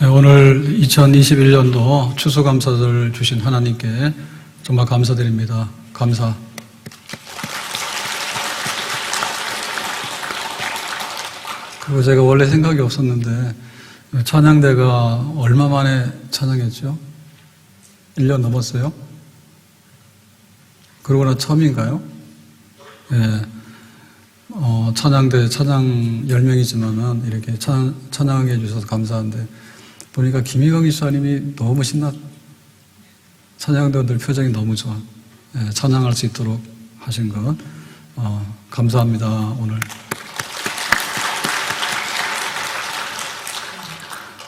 오늘 2021년도 추수감사절 주신 하나님께 정말 감사드립니다. 감사. 그리고 제가 원래 생각이 없었는데 찬양대가 얼마 만에 찬양했죠? 1년 넘었어요? 그러고 나 처음인가요? 예. 찬양대 찬양 10명이지만은 이렇게 찬양하게 해주셔서 감사한데 보니까 김희경 기사님이 너무 찬양대원들 표정이 너무 좋아. 예, 찬양할 수 있도록 하신 것 감사합니다.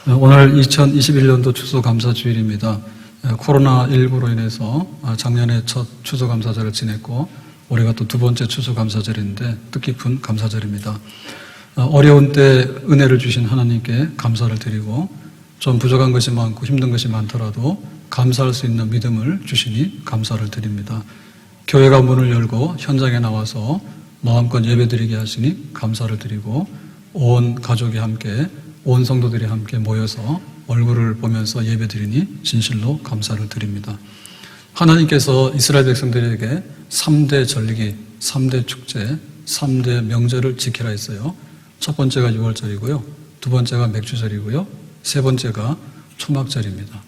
오늘 2021년도 추수감사주일입니다. 코로나19로 인해서 작년에 첫 추수감사절을 지냈고 올해가 또 두 번째 추수감사절인데 뜻깊은 감사절입니다. 어려운 때 은혜를 주신 하나님께 감사를 드리고 좀 부족한 것이 많고 힘든 것이 많더라도 감사할 수 있는 믿음을 주시니 감사를 드립니다. 교회가 문을 열고 현장에 나와서 마음껏 예배드리게 하시니 감사를 드리고 온 가족이 함께 온 성도들이 함께 모여서 얼굴을 보면서 예배드리니 진실로 감사를 드립니다. 하나님께서 이스라엘 백성들에게 3대 절기, 3대 축제, 3대 명절을 지키라 했어요. 첫 번째가 6월절이고요. 두 번째가 맥주절이고요. 세 번째가 초막절입니다.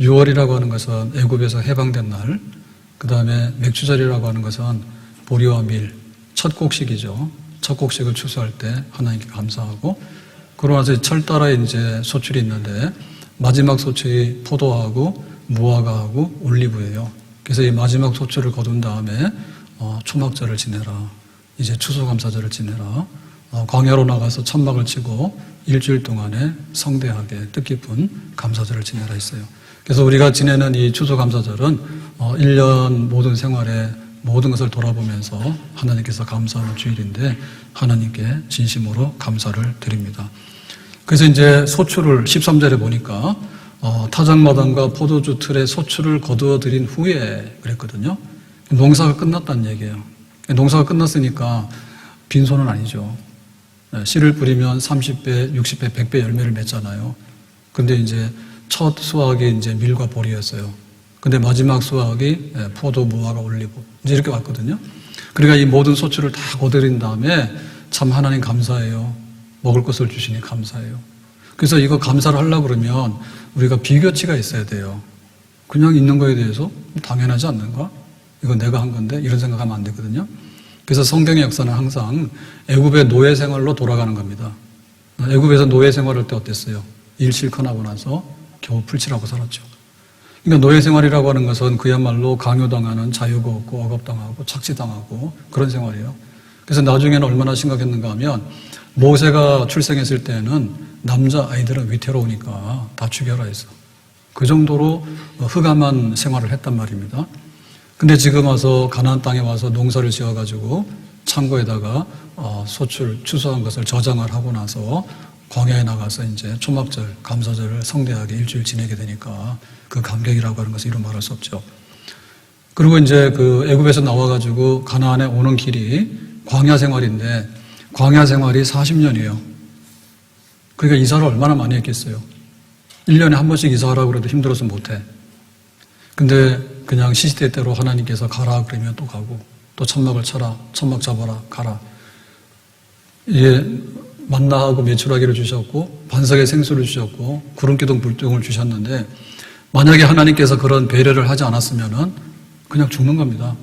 6월이라고 하는 것은 애굽에서 해방된 날, 그 다음에 맥주절이라고 하는 것은 보리와 밀, 첫 곡식이죠. 첫 곡식을 추수할 때 하나님께 감사하고 그러고 나서 철달에 이제 소출이 있는데 마지막 소출이 포도하고 무화과하고 올리브예요. 그래서 이 마지막 소출을 거둔 다음에 초막절을 지내라. 이제 추수감사절을 지내라. 광야로 나가서 천막을 치고 일주일 동안에 성대하게 뜻깊은 감사절을 지내라 했어요. 그래서 우리가 지내는 이 추수감사절은 1년 모든 생활에 모든 것을 돌아보면서 하나님께서 감사하는 주일인데 하나님께 진심으로 감사를 드립니다. 그래서 이제 소출을 13절에 보니까 타작마당과 포도주 틀에 소출을 거두어 드린 후에 그랬거든요. 농사가 끝났다는 얘기예요. 농사가 끝났으니까 빈손은 아니죠. 씨를 뿌리면 30배, 60배, 100배 열매를 맺잖아요. 근데 이제 첫 수확이 이제 밀과 보리였어요. 근데 마지막 수확이 포도, 무화과, 올리브 이제 이렇게 왔거든요. 그러니까 이 모든 소출을 다 거두린 다음에 참 하나님 감사해요. 먹을 것을 주시니 감사해요. 그래서 이거 감사를 하려고 그러면 우리가 비교치가 있어야 돼요. 그냥 있는 거에 대해서 당연하지 않는가? 이거 내가 한 건데 이런 생각하면 안 되거든요. 그래서 성경의 역사는 항상 애굽의 노예 생활로 돌아가는 겁니다. 애굽에서 노예 생활할 때 어땠어요? 일 실컷 하고 나서 겨우 풀칠하고 살았죠. 그러니까 노예 생활이라고 하는 것은 그야말로 강요당하는 자유가 없고 억압당하고 착취당하고 그런 생활이에요. 그래서 나중에는 얼마나 심각했는가 하면 모세가 출생했을 때는 남자 아이들은 위태로우니까 다 죽여라 했어. 그 정도로 흑암한 생활을 했단 말입니다. 근데 지금 와서 가나안 땅에 와서 농사를 지어가지고 창고에다가 추수한 것을 저장을 하고 나서 광야에 나가서 이제 초막절, 감사절을 성대하게 일주일 지내게 되니까 그 감격이라고 하는 것을 이루 말할 수 없죠. 그리고 이제 그 애굽에서 나와가지고 가나안에 오는 길이 광야 생활인데 광야 생활이 40년이에요. 그러니까 이사를 얼마나 많이 했겠어요. 1년에 한 번씩 이사하라고 그래도 힘들어서 못해. 근데 그냥 시시때때로 하나님께서 가라 그러면 또 가고 또 천막을 쳐라, 천막 잡아라, 가라. 이게 만나하고 메추라기를 주셨고 반석의 생수를 주셨고 구름기둥 불등을 주셨는데 만약에 하나님께서 그런 배려를 하지 않았으면은 그냥 죽는 겁니다.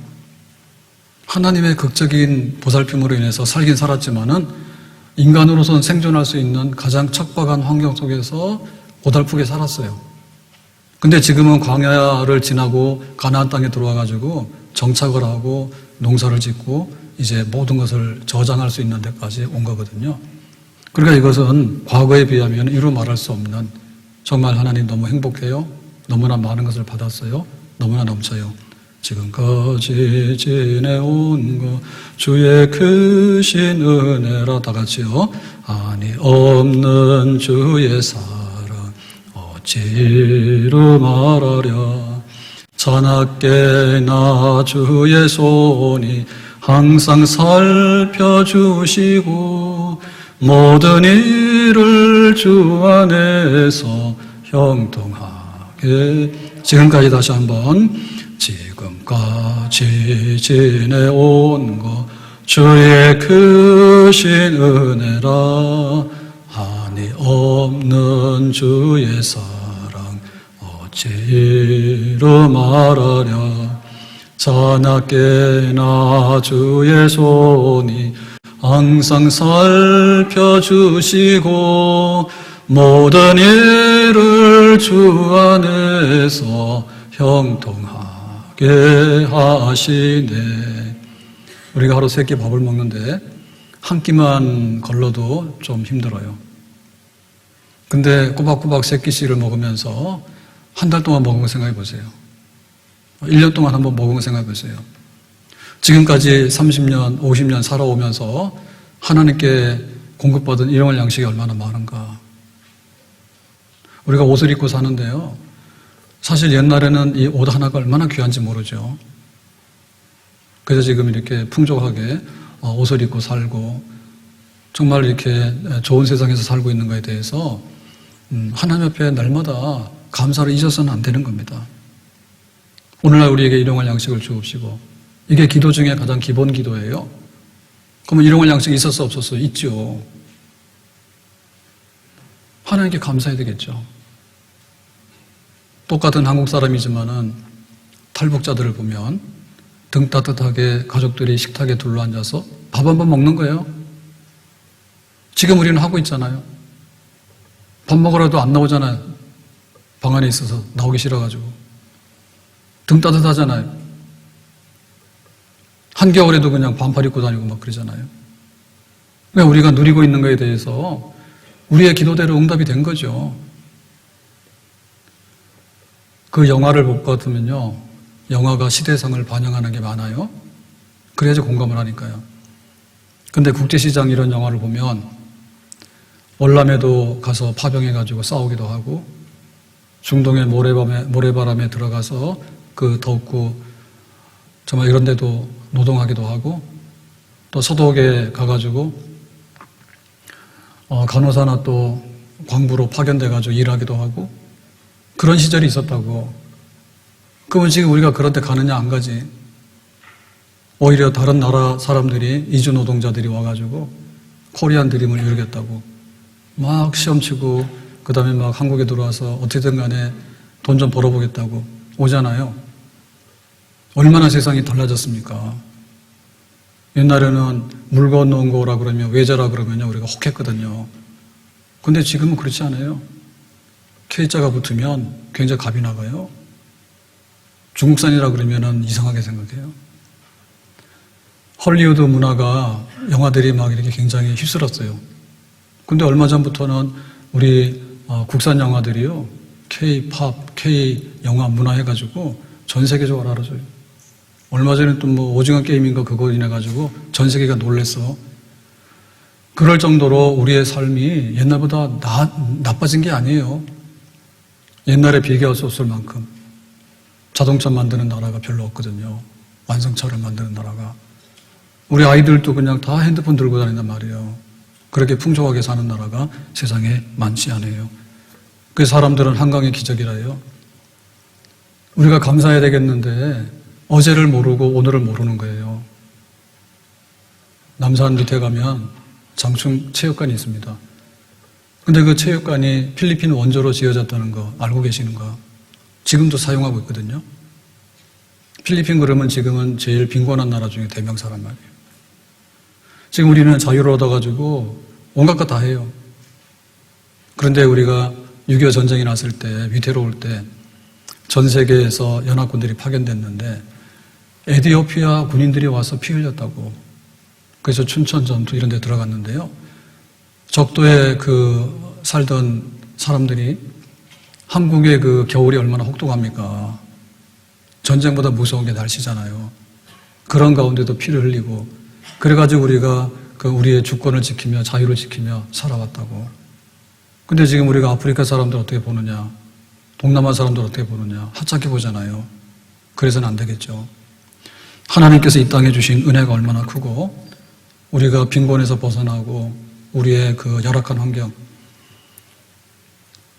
하나님의 극적인 보살핌으로 인해서 살긴 살았지만은 인간으로서는 생존할 수 있는 가장 척박한 환경 속에서 고달프게 살았어요. 근데 지금은 광야를 지나고 가나안 땅에 들어와가지고 정착을 하고 농사를 짓고 이제 모든 것을 저장할 수 있는 데까지 온 거거든요. 그러니까 이것은 과거에 비하면 이루 말할 수 없는 정말 하나님 너무 행복해요. 너무나 많은 것을 받았어요. 너무나 넘쳐요. 지금까지 지내온 것 주의 크신 은혜라 다 같이요. 아니 없는 주의 사랑 어찌로 말하랴. 자나깨나 주의 손이 항상 살펴주시고 모든 일을 주 안에서 형통하게. 지금까지 다시 한번. 지금까지 지내온 것 주의 크신 은혜라. 한이 없는 주의 사랑 어찌 이루 말하랴. 자나깨나 주의 손이 항상 살펴주시고 모든 일을 주 안에서 형통하게 하시네. 우리가 하루 3끼 밥을 먹는데 한 끼만 걸러도 좀 힘들어요. 근데 꼬박꼬박 3끼씩을 먹으면서 한 달 동안 먹은 거 생각해 보세요. 1년 동안 한번 먹은 거 생각해 보세요. 지금까지 30년, 50년 살아오면서 하나님께 공급받은 일용할 양식이 얼마나 많은가. 우리가 옷을 입고 사는데요, 사실 옛날에는 이 옷 하나가 얼마나 귀한지 모르죠. 그래서 지금 이렇게 풍족하게 옷을 입고 살고 정말 이렇게 좋은 세상에서 살고 있는 것에 대해서 하나님 앞에 날마다 감사를 잊어서는 안 되는 겁니다. 오늘날 우리에게 일용할 양식을 주옵시고, 이게 기도 중에 가장 기본 기도예요. 그러면 일용할 양식이 있었어 없었어? 있죠. 하나님께 감사해야 되겠죠. 똑같은 한국 사람이지만은 탈북자들을 보면 등 따뜻하게 가족들이 식탁에 둘러앉아서 밥 한 번 먹는 거예요. 지금 우리는 하고 있잖아요. 밥 먹으라도 안 나오잖아요. 방 안에 있어서 나오기 싫어가지고. 등 따뜻하잖아요. 한겨울에도 그냥 반팔 입고 다니고 막 그러잖아요. 그러니까 우리가 누리고 있는 것에 대해서 우리의 기도대로 응답이 된 거죠. 그 영화를 볼 것 같으면요, 영화가 시대상을 반영하는 게 많아요. 그래야지 공감을 하니까요. 근데 국제시장 이런 영화를 보면 월남에도 가서 파병해가지고 싸우기도 하고, 중동의 모래바람에 들어가서 그 덥고 정말 이런 데도 노동하기도 하고, 또 서독에 가가지고 간호사나 또 광부로 파견돼가지고 일하기도 하고, 그런 시절이 있었다고. 그러면 지금 우리가 그런 데 가느냐? 안 가지. 오히려 다른 나라 사람들이, 이주 노동자들이 와가지고 코리안 드림을 이루겠다고 막 시험치고, 그 다음에 막 한국에 들어와서 어떻게든 간에 돈 좀 벌어보겠다고 오잖아요. 얼마나 세상이 달라졌습니까? 옛날에는 물 건너온 거라 그러면, 외자라 그러면 우리가 혹했거든요. 근데 지금은 그렇지 않아요. K자가 붙으면 굉장히 갑이 나가요. 중국산이라 그러면 이상하게 생각해요. 헐리우드 문화가, 영화들이 막 이렇게 굉장히 휩쓸었어요. 근데 얼마 전부터는 우리 국산 영화들이요, K-팝, K-영화 문화 해가지고 전 세계적으로 알아줘요. 얼마 전에 또 뭐 오징어 게임인가 그거 인해가지고 전 세계가 놀랬어. 그럴 정도로 우리의 삶이 옛날보다 나빠진 게 아니에요. 옛날에 비교할 수 없을 만큼 자동차 만드는 나라가 별로 없거든요. 완성차를 만드는 나라가. 우리 아이들도 그냥 다 핸드폰 들고 다닌단 말이에요. 그렇게 풍족하게 사는 나라가 세상에 많지 않아요. 그래서 사람들은 한강의 기적이라 해요. 우리가 감사해야 되겠는데 어제를 모르고 오늘을 모르는 거예요. 남산 밑에 가면 장충 체육관이 있습니다. 근데 그 체육관이 필리핀 원조로 지어졌다는 거 알고 계시는가? 지금도 사용하고 있거든요. 필리핀 그러면 지금은 제일 빈곤한 나라 중에 대명사란 말이에요. 지금 우리는 자유를 얻어가지고 온갖 것 다 해요. 그런데 우리가 6.25 전쟁이 났을 때, 위태로울 때 전 세계에서 연합군들이 파견됐는데 에티오피아 군인들이 와서 피 흘렸다고. 그래서 춘천 전투 이런 데 들어갔는데요. 적도에 살던 사람들이 한국의 그 겨울이 얼마나 혹독합니까? 전쟁보다 무서운 게 날씨잖아요. 그런 가운데도 피를 흘리고, 그래가지고 우리가 우리의 주권을 지키며 자유를 지키며 살아왔다고. 근데 지금 우리가 아프리카 사람들 어떻게 보느냐, 동남아 사람들 어떻게 보느냐, 하찮게 보잖아요. 그래서는 안 되겠죠. 하나님께서 이 땅에 주신 은혜가 얼마나 크고, 우리가 빈곤에서 벗어나고 우리의 그 열악한 환경.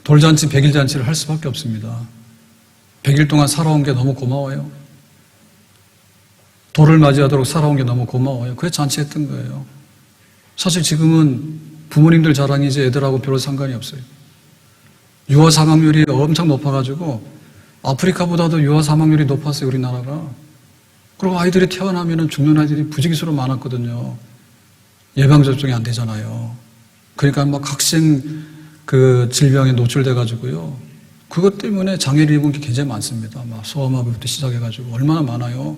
돌잔치, 100일 잔치를 할 수밖에 없습니다. 100일 동안 살아온 게 너무 고마워요. 돌을 맞이하도록 살아온 게 너무 고마워요. 그래서 잔치했던 거예요. 사실 지금은 부모님들 자랑이지 애들하고 별로 상관이 없어요. 유아 사망률이 엄청 높아가지고 아프리카보다도 유아 사망률이 높았어요, 우리나라가. 그리고 아이들이 태어나면 죽는 아이들이 부지기수로 많았거든요. 예방접종이 안 되잖아요. 그러니까 막 각생 그 질병에 노출돼가지고요. 그것 때문에 장애를 입은 게 굉장히 많습니다. 막 소아마비부터 시작해가지고 얼마나 많아요.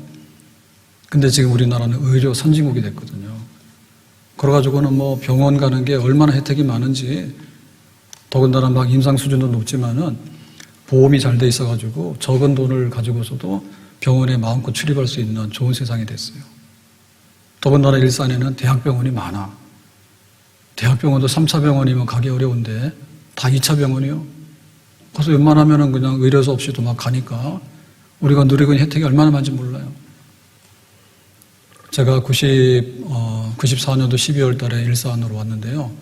근데 지금 우리나라는 의료 선진국이 됐거든요. 그래가지고는 뭐 병원 가는 게 얼마나 혜택이 많은지, 더군다나 막 임상 수준도 높지만은 보험이 잘 돼 있어가지고 적은 돈을 가지고서도 병원에 마음껏 출입할 수 있는 좋은 세상이 됐어요. 더군다나 일산에는 대학병원이 많아. 대학병원도 3차 병원이면 가기 어려운데 다 2차 병원이요. 그래서 웬만하면은 그냥 의료소 없이도 막 가니까 우리가 누리고 있는 혜택이 얼마나 많은지 몰라요. 제가 94년도 12월 달에 일산으로 왔는데요.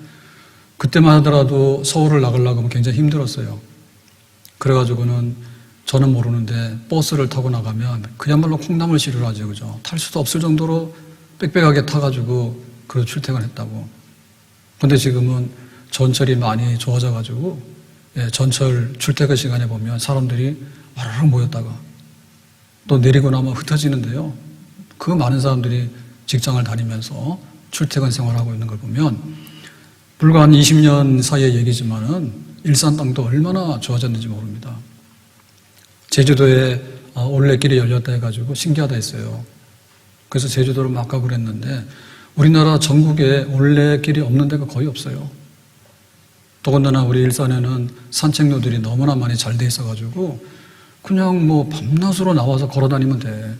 그때만 하더라도 서울을 나가려고 하면 굉장히 힘들었어요. 그래가지고는 저는 모르는데 버스를 타고 나가면 그야말로 콩나물시루를 하죠. 그죠? 탈 수도 없을 정도로 빽빽하게 타가지고 그 출퇴근했다고. 근데 지금은 전철이 많이 좋아져가지고 전철 출퇴근 시간에 보면 사람들이 와르르 모였다가 또 내리고 나면 흩어지는데요. 그 많은 사람들이 직장을 다니면서 출퇴근 생활하고 있는 걸 보면 불과 한 20년 사이의 얘기지만은 일산 땅도 얼마나 좋아졌는지 모릅니다. 제주도에 올레길이 열렸다 해가지고 신기하다 했어요. 그래서 제주도를 막 가고 그랬는데 우리나라 전국에 올레길이 없는 데가 거의 없어요. 더군다나 우리 일산에는 산책로들이 너무나 많이 잘 돼 있어가지고 그냥 뭐 밤낮으로 나와서 걸어다니면 돼.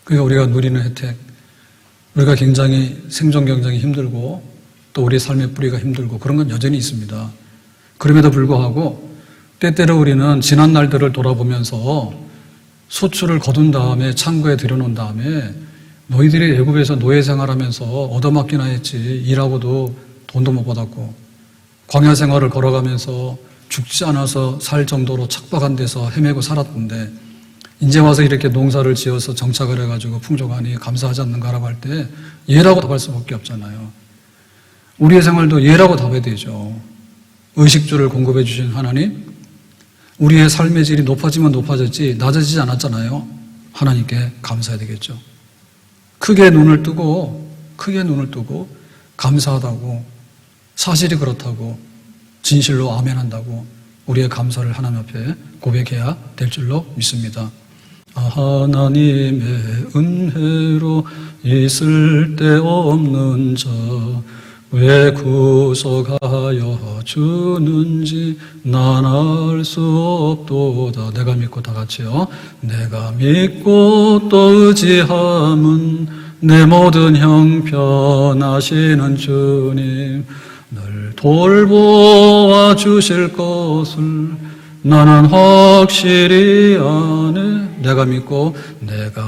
그러니까 우리가 누리는 혜택, 우리가 굉장히 생존 경쟁이 힘들고 또 우리의 삶의 뿌리가 힘들고 그런 건 여전히 있습니다. 그럼에도 불구하고 때때로 우리는 지난 날들을 돌아보면서 소출을 거둔 다음에 창고에 들여놓은 다음에 너희들이 애굽에서 노예 생활하면서 얻어맞기나 했지 일하고도 돈도 못 받았고 광야 생활을 걸어가면서 죽지 않아서 살 정도로 척박한 데서 헤매고 살았는데 이제 와서 이렇게 농사를 지어서 정착을 해가지고 풍족하니 감사하지 않는가라고 할 때 예라고 답할 수밖에 없잖아요. 우리의 생활도 예라고 답해야 되죠. 의식주를 공급해 주신 하나님, 우리의 삶의 질이 높아지면 높아졌지 낮아지지 않았잖아요. 하나님께 감사해야 되겠죠. 크게 눈을 뜨고 감사하다고, 사실이 그렇다고 진실로 아멘한다고 우리의 감사를 하나님 앞에 고백해야 될 줄로 믿습니다. 하나님의 은혜로 있을 데 없는 자 왜 구속하여 주는지 난 알 수 없도다. 내가 믿고 다 같이요. 내가 믿고 또 의지함은 내 모든 형편하시는 주님 늘 돌보아 주실 것을 나는 확실히 아네. 내가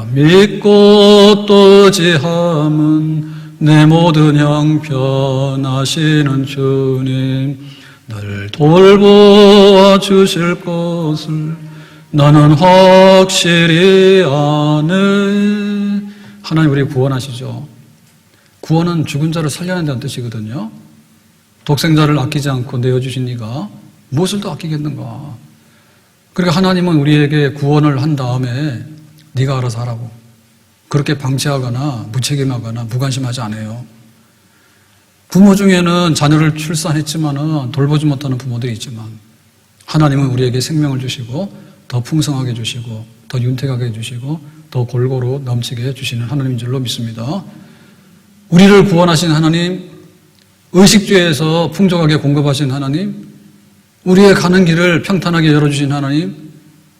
믿고 또 의지함은 내 모든 형편하시는 주님 늘 돌보아 주실 것을 나는 확실히 아네. 하나님 우리 구원하시죠. 구원은 죽은 자를 살려낸다는 뜻이거든요. 독생자를 아끼지 않고 내어주신 이가 무엇을 더 아끼겠는가. 그러니까 하나님은 우리에게 구원을 한 다음에 네가 알아서 하라고 그렇게 방치하거나 무책임하거나 무관심하지 않아요. 부모 중에는 자녀를 출산했지만은 돌보지 못하는 부모들이 있지만 하나님은 우리에게 생명을 주시고 더 풍성하게 주시고 더 윤택하게 해주시고 더 골고루 넘치게 해주시는 하나님인 줄로 믿습니다. 우리를 구원하신 하나님, 의식주에서 풍족하게 공급하신 하나님, 우리의 가는 길을 평탄하게 열어주신 하나님,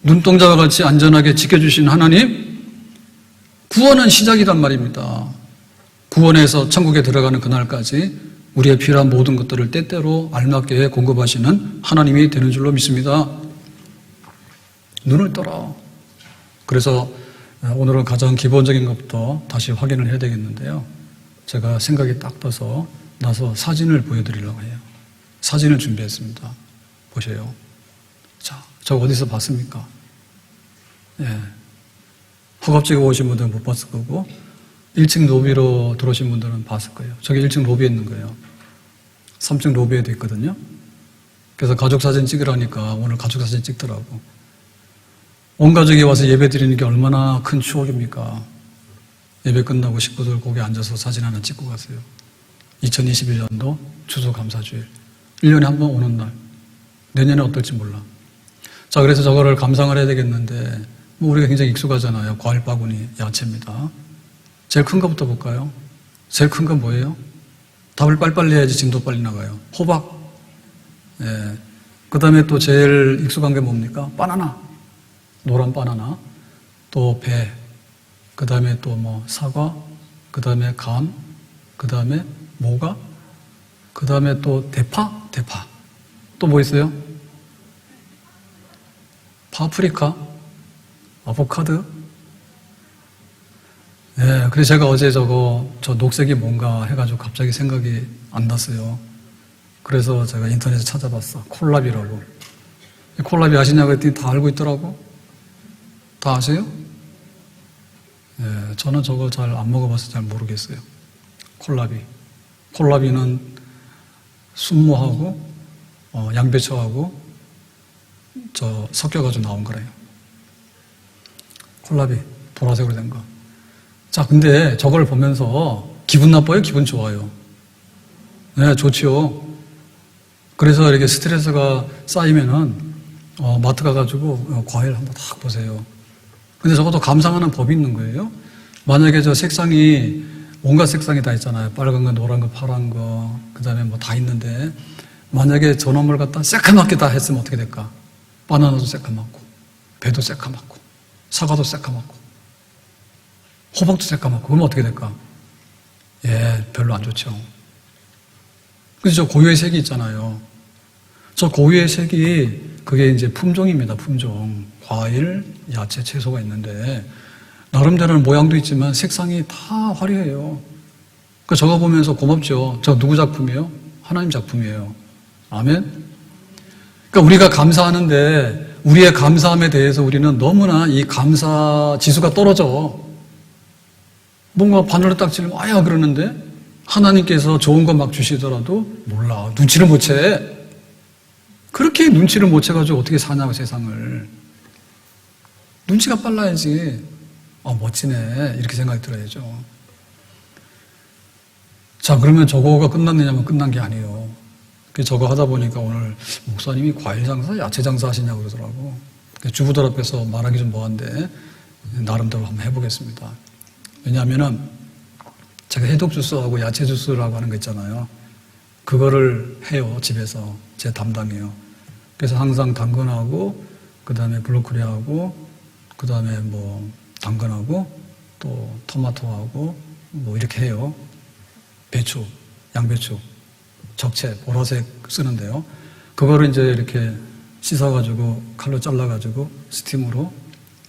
눈동자와 같이 안전하게 지켜주신 하나님, 구원은 시작이란 말입니다. 구원에서 천국에 들어가는 그날까지 우리의 필요한 모든 것들을 때때로 알맞게 공급하시는 하나님이 되는 줄로 믿습니다. 눈을 떠라. 그래서 오늘은 가장 기본적인 것부터 다시 확인을 해야 되겠는데요. 제가 생각이 딱 떠서 나서 사진을 보여드리려고 해요. 사진을 준비했습니다. 보세요. 자, 저 어디서 봤습니까? 예. 허겁지겁 오신 분들은 못 봤을 거고, 1층 로비로 들어오신 분들은 봤을 거예요. 저기 1층 로비에 있는 거예요. 3층 로비에도 있거든요. 그래서 가족 사진 찍으라니까 오늘 가족 사진 찍더라고. 온 가족이 와서 예배 드리는 게 얼마나 큰 추억입니까? 예배 끝나고 식구들 거기 앉아서 사진 하나 찍고 가세요. 2021년도 추수감사주일. 1년에 한 번 오는 날. 내년에 어떨지 몰라. 자, 그래서 저거를 감상을 해야 되겠는데, 뭐 우리가 굉장히 익숙하잖아요. 과일 바구니, 야채입니다. 제일 큰 거부터 볼까요? 제일 큰 건 뭐예요? 답을 빨리빨리 해야지 진도 빨리 나가요. 호박. 예. 그 다음에 또 제일 익숙한 게 뭡니까? 바나나. 노란 바나나. 또 배. 그 다음에 또 뭐 사과. 그 다음에 감. 그 다음에 모가. 그 다음에 또 대파. 또 뭐 있어요? 파프리카. 아보카도. 예, 그래서 제가 어제 저 녹색이 뭔가 해가지고 갑자기 생각이 안 났어요. 그래서 제가 인터넷에 찾아봤어. 콜라비라고. 콜라비 아시냐고 했더니 다 알고 있더라고. 다 아세요? 예, 저는 저거 잘 안 먹어봐서 잘 모르겠어요. 콜라비. 콜라비는 순무하고, 양배추하고, 섞여가지고 나온 거래요. 콜라비. 보라색으로 된 거. 자, 근데 저걸 보면서 기분 나빠요? 기분 좋아요? 네, 좋지요. 그래서 이렇게 스트레스가 쌓이면은, 마트 가가지고 과일 한번 딱 보세요. 근데 저것도 감상하는 법이 있는 거예요. 만약에 저 색상이, 온갖 색상이 다 있잖아요. 빨간 거, 노란 거, 파란 거, 그 다음에 뭐 다 있는데, 만약에 저놈을 갖다 새카맣게 다 했으면 어떻게 될까? 바나나도 새카맣고, 배도 새카맣고, 사과도 새까맣고 호박도 새까맣고 그러면 어떻게 될까? 예, 별로 안 좋죠. 그래서 저 고유의 색이 있잖아요. 저 고유의 색이 그게 이제 품종입니다. 품종. 과일, 야채, 채소가 있는데 나름대로는 모양도 있지만 색상이 다 화려해요. 그러니까 저거 보면서 고맙죠. 저 누구 작품이에요? 하나님 작품이에요. 아멘? 그러니까 우리가 감사하는데 우리의 감사함에 대해서 우리는 너무나 이 감사 지수가 떨어져. 뭔가 바늘로 딱 찔리면 아야 그러는데 하나님께서 좋은 거 막 주시더라도 몰라. 눈치를 못 채. 그렇게 눈치를 못 채가지고 어떻게 사냐고 세상을. 눈치가 빨라야지. 멋지네. 이렇게 생각이 들어야죠. 자, 그러면 저거가 끝났느냐면 끝난 게 아니에요. 저거 하다 보니까 오늘 목사님이 과일 장사, 야채 장사 하시냐고 그러더라고. 주부들 앞에서 말하기 좀 뭐한데 나름대로 한번 해보겠습니다. 왜냐하면은 제가 해독 주스하고 야채 주스라고 하는 거 있잖아요. 그거를 해요. 집에서. 제 담당이에요. 그래서 항상 당근하고 그 다음에 브로콜리하고 그 다음에 뭐 당근하고 또 토마토하고 뭐 이렇게 해요. 배추, 양배추. 적채, 보라색 쓰는데요. 그거를 이제 이렇게 씻어가지고 칼로 잘라가지고 스팀으로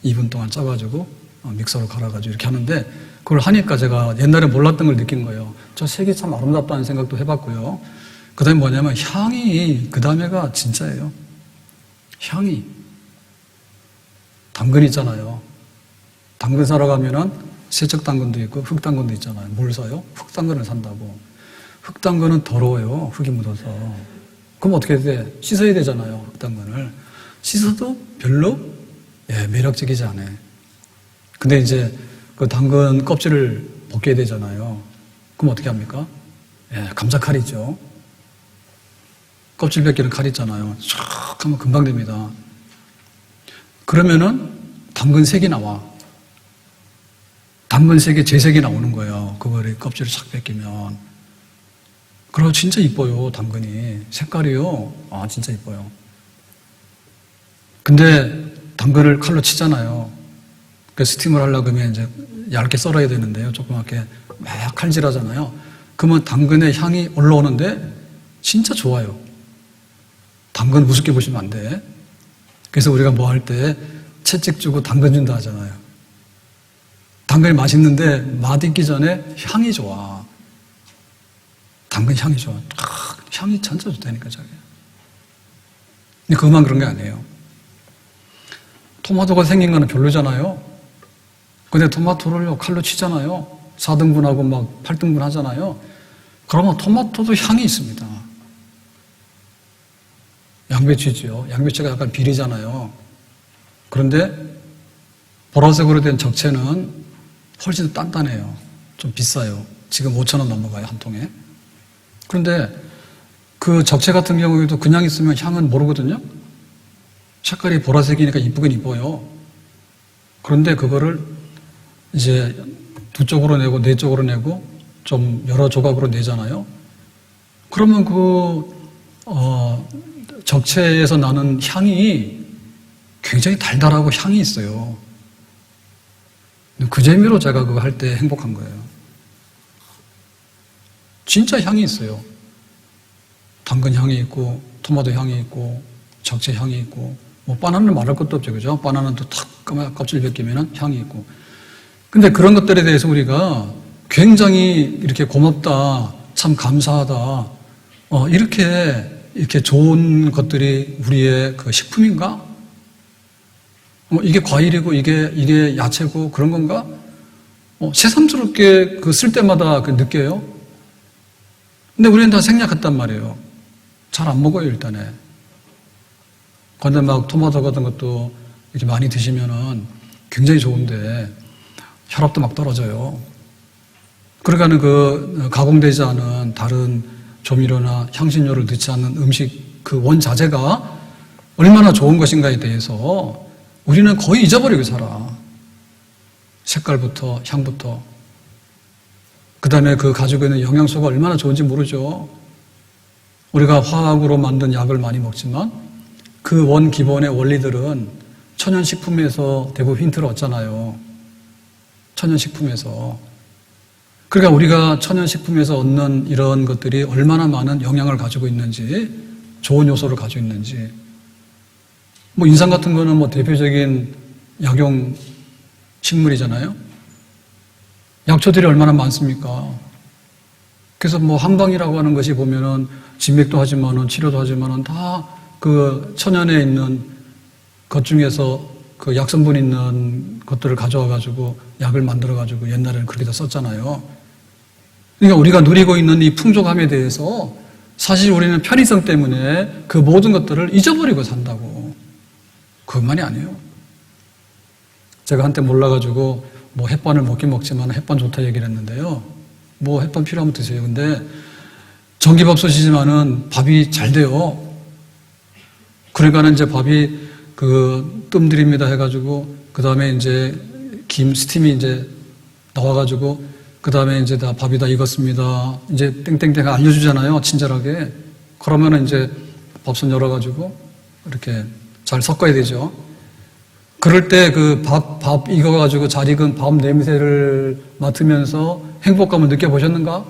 2분 동안 짜가지고 믹서로 갈아가지고 이렇게 하는데 그걸 하니까 제가 옛날에 몰랐던 걸 느낀 거예요. 저 색이 참 아름답다는 생각도 해봤고요. 그 다음에 뭐냐면 향이 그 다음에가 진짜예요. 향이. 당근 있잖아요. 당근 사러 가면은 세척 당근도 있고 흙 당근도 있잖아요. 뭘 사요? 흙 당근을 산다고. 흙당근은 더러워요. 흙이 묻어서. 그럼 어떻게 돼? 씻어야 되잖아요. 흙당근을. 씻어도 별로 매력적이지 않아요. 근데 이제 그 당근 껍질을 벗겨야 되잖아요. 그럼 어떻게 합니까? 감자칼이죠. 껍질 벗기는 칼 있잖아요. 촥 하면 금방 됩니다. 그러면은 당근 색이 나와. 당근 색이 제 색이 나오는 거예요. 그거를 껍질을 싹 벗기면. 그리고 진짜 이뻐요, 당근이. 색깔이요. 진짜 이뻐요. 근데 당근을 칼로 치잖아요. 그 스팀을 하려고 하면 이제 얇게 썰어야 되는데요. 조그맣게 막 칼질하잖아요. 그러면 당근의 향이 올라오는데 진짜 좋아요. 당근 우습게 보시면 안 돼. 그래서 우리가 뭐 할 때 채찍 주고 당근 준다 하잖아요. 당근이 맛있는데 맛 있기 전에 향이 좋아. 당근 향이죠. 향이 진짜 좋다니까, 저게. 근데 그것만 그런 게 아니에요. 토마토가 생긴 거는 별로잖아요. 근데 토마토를 칼로 치잖아요. 4등분하고 막 8등분 하잖아요. 그러면 토마토도 향이 있습니다. 양배추죠. 양배추가 약간 비리잖아요. 그런데 보라색으로 된 적채는 훨씬 더 단단해요. 좀 비싸요. 지금 5,000원 넘어가요, 한 통에. 그런데 그 적채 같은 경우에도 그냥 있으면 향은 모르거든요. 색깔이 보라색이니까 이쁘긴 이뻐요. 그런데 그거를 이제 2쪽으로 내고 4쪽으로 내고 좀 여러 조각으로 내잖아요. 그러면 적채에서 나는 향이 굉장히 달달하고 향이 있어요. 그 재미로 제가 그거 할 때 행복한 거예요. 진짜 향이 있어요. 당근 향이 있고, 토마토 향이 있고, 적채 향이 있고, 뭐 바나나는 말할 것도 없죠, 그죠? 바나나는 또 탁 껍질 벗기면 향이 있고. 근데 그런 것들에 대해서 우리가 굉장히 이렇게 고맙다, 참 감사하다, 이렇게 좋은 것들이 우리의 그 식품인가? 이게 과일이고 이게 야채고 그런 건가? 새삼스럽게 쓸 때마다 느껴요. 근데 우리는 다 생략했단 말이에요. 잘 안 먹어요, 일단에. 그런데 막 토마토 같은 것도 이렇게 많이 드시면은 굉장히 좋은데 혈압도 막 떨어져요. 그러니까는 가공되지 않은 다른 조미료나 향신료를 넣지 않는 음식 그 원자재가 얼마나 좋은 것인가에 대해서 우리는 거의 잊어버리고 살아. 색깔부터 향부터. 그 다음에 그 가지고 있는 영양소가 얼마나 좋은지 모르죠. 우리가 화학으로 만든 약을 많이 먹지만 그 원 기본의 원리들은 천연식품에서 대부분 힌트를 얻잖아요. 천연식품에서. 그러니까 우리가 천연식품에서 얻는 이런 것들이 얼마나 많은 영향을 가지고 있는지, 좋은 요소를 가지고 있는지. 뭐 인삼 같은 거는 뭐 대표적인 약용 식물이잖아요. 약초들이 얼마나 많습니까? 그래서 뭐 한방이라고 하는 것이 보면은 진맥도 하지만은 치료도 하지만은 다 그 천연에 있는 것 중에서 그 약성분 있는 것들을 가져와 가지고 약을 만들어 가지고 옛날에는 그렇게 다 썼잖아요. 그러니까 우리가 누리고 있는 이 풍족함에 대해서 사실 우리는 편의성 때문에 그 모든 것들을 잊어버리고 산다고. 그것만이 아니에요. 제가 한때 몰라가지고 뭐 햇반을 먹긴 먹지만 햇반 좋다 얘기를 했는데요. 뭐 햇반 필요하면 드세요. 근데 전기밥솥이지만은 밥이 잘 돼요. 그러니까는 이제 밥이 뜸들입니다 해가지고 그 다음에 이제 김 스팀이 이제 나와가지고 그 다음에 이제 다 밥이 다 익었습니다. 이제 땡땡땡 알려주잖아요. 친절하게. 그러면은 이제 밥솥 열어가지고 이렇게 잘 섞어야 되죠. 그럴 때 밥 익어가지고 잘 익은 밥 냄새를 맡으면서 행복감을 느껴보셨는가?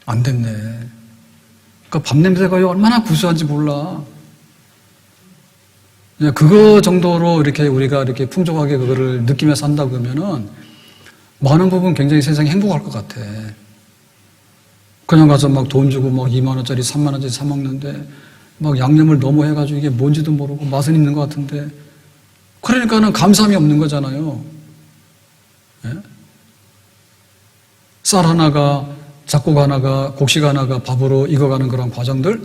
안 됐네. 그러니까 밥 냄새가 얼마나 구수한지 몰라. 그거 정도로 이렇게 우리가 이렇게 풍족하게 그거를 느끼며 산다 그러면은 많은 부분 굉장히 세상이 행복할 것 같아. 그냥 가서 막 돈 주고 막 2만 원짜리, 3만 원짜리 사 먹는데 막 양념을 너무 해가지고 이게 뭔지도 모르고 맛은 있는 것 같은데 그러니까는 감사함이 없는 거잖아요. 예? 쌀 하나가, 잡곡 하나가, 곡식 하나가 밥으로 익어가는 그런 과정들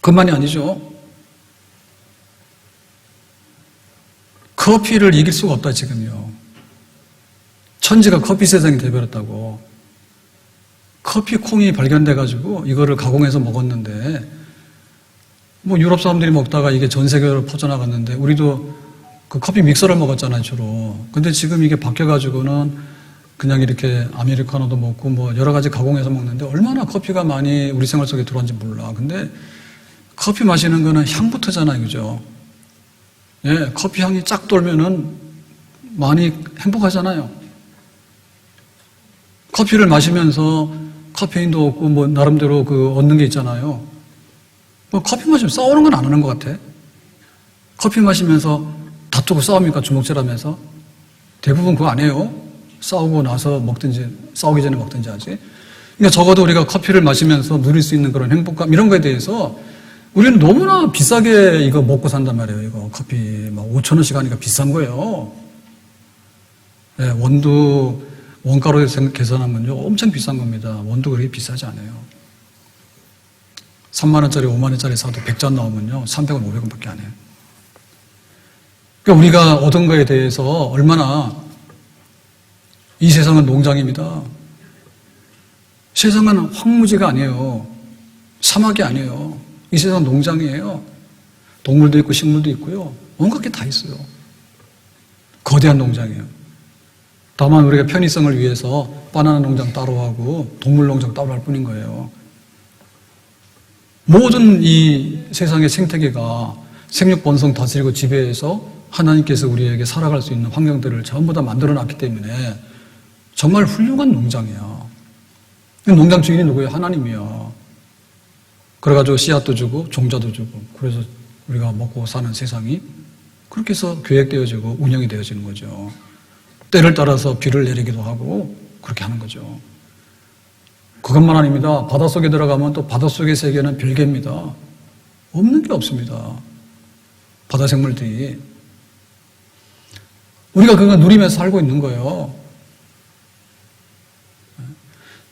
그만이 아니죠. 커피를 이길 수가 없다 지금요. 천지가 커피 세상이 되어버렸다고. 커피 콩이 발견돼가지고 이거를 가공해서 먹었는데 뭐 유럽 사람들이 먹다가 이게 전 세계로 퍼져나갔는데 우리도 그 커피 믹서를 먹었잖아요 주로. 근데 지금 이게 바뀌어가지고는 그냥 이렇게 아메리카노도 먹고 뭐 여러 가지 가공해서 먹는데 얼마나 커피가 많이 우리 생활 속에 들어왔는지 몰라. 근데 커피 마시는 거는 향부터잖아요, 그죠? 예, 커피 향이 쫙 돌면은 많이 행복하잖아요. 커피를 마시면서 카페인도 없고 뭐 나름대로 얻는 게 있잖아요. 뭐 커피 마시면 싸우는 건 안 하는 것 같아. 커피 마시면서 다투고 싸웁니까? 주먹질하면서? 대부분 그거 안 해요. 싸우고 나서 먹든지, 싸우기 전에 먹든지 하지. 그러니까 적어도 우리가 커피를 마시면서 누릴 수 있는 그런 행복감, 이런 거에 대해서 우리는 너무나 비싸게 이거 먹고 산단 말이에요. 이거 커피 막 5,000원씩 하니까 비싼 거예요. 네, 원가로 계산하면요. 엄청 비싼 겁니다. 원두 그렇게 비싸지 않아요. 3만원짜리, 5만원짜리 사도 100잔 나오면요. 300원, 500원 밖에 안 해요. 그러니까 우리가 얻은 거에 대해서 얼마나 이 세상은 농장입니다. 세상은 황무지가 아니에요. 사막이 아니에요. 이 세상은 농장이에요. 동물도 있고 식물도 있고요. 온갖 게 다 있어요. 거대한 농장이에요. 다만 우리가 편의성을 위해서 바나나 농장 따로 하고 동물 농장 따로 할 뿐인 거예요. 모든 이 세상의 생태계가 생육 번성 다스리고 지배해서 하나님께서 우리에게 살아갈 수 있는 환경들을 전부 다 만들어 놨기 때문에 정말 훌륭한 농장이야. 농장 주인이 누구예요? 하나님이야. 그래가지고 씨앗도 주고 종자도 주고 그래서 우리가 먹고 사는 세상이 그렇게 해서 계획되어지고 운영이 되어지는 거죠. 때를 따라서 비를 내리기도 하고 그렇게 하는 거죠. 그것만 아닙니다. 바닷속에 들어가면 또 바닷속의 세계는 별개입니다. 없는 게 없습니다. 바다 생물들이. 우리가 그거 누리면서 살고 있는 거예요.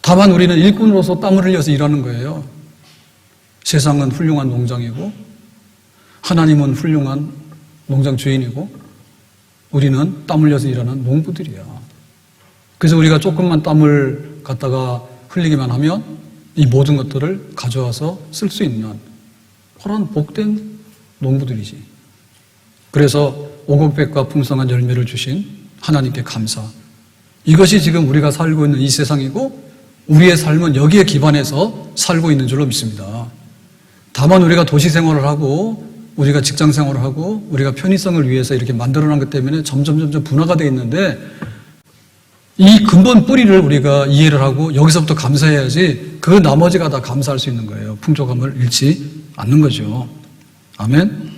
다만 우리는 일꾼으로서 땀을 흘려서 일하는 거예요. 세상은 훌륭한 농장이고 하나님은 훌륭한 농장 주인이고 우리는 땀 흘려서 일하는 농부들이야. 그래서 우리가 조금만 땀을 갖다가 흘리기만 하면 이 모든 것들을 가져와서 쓸 수 있는 그런 복된 농부들이지. 그래서 오곡백과 풍성한 열매를 주신 하나님께 감사. 이것이 지금 우리가 살고 있는 이 세상이고 우리의 삶은 여기에 기반해서 살고 있는 줄로 믿습니다. 다만 우리가 도시 생활을 하고 우리가 직장 생활을 하고 우리가 편의성을 위해서 이렇게 만들어놓은 것 때문에 점점 분화가 되어 있는데 이 근본 뿌리를 우리가 이해를 하고 여기서부터 감사해야지 그 나머지가 다 감사할 수 있는 거예요. 풍족함을 잃지 않는 거죠. 아멘.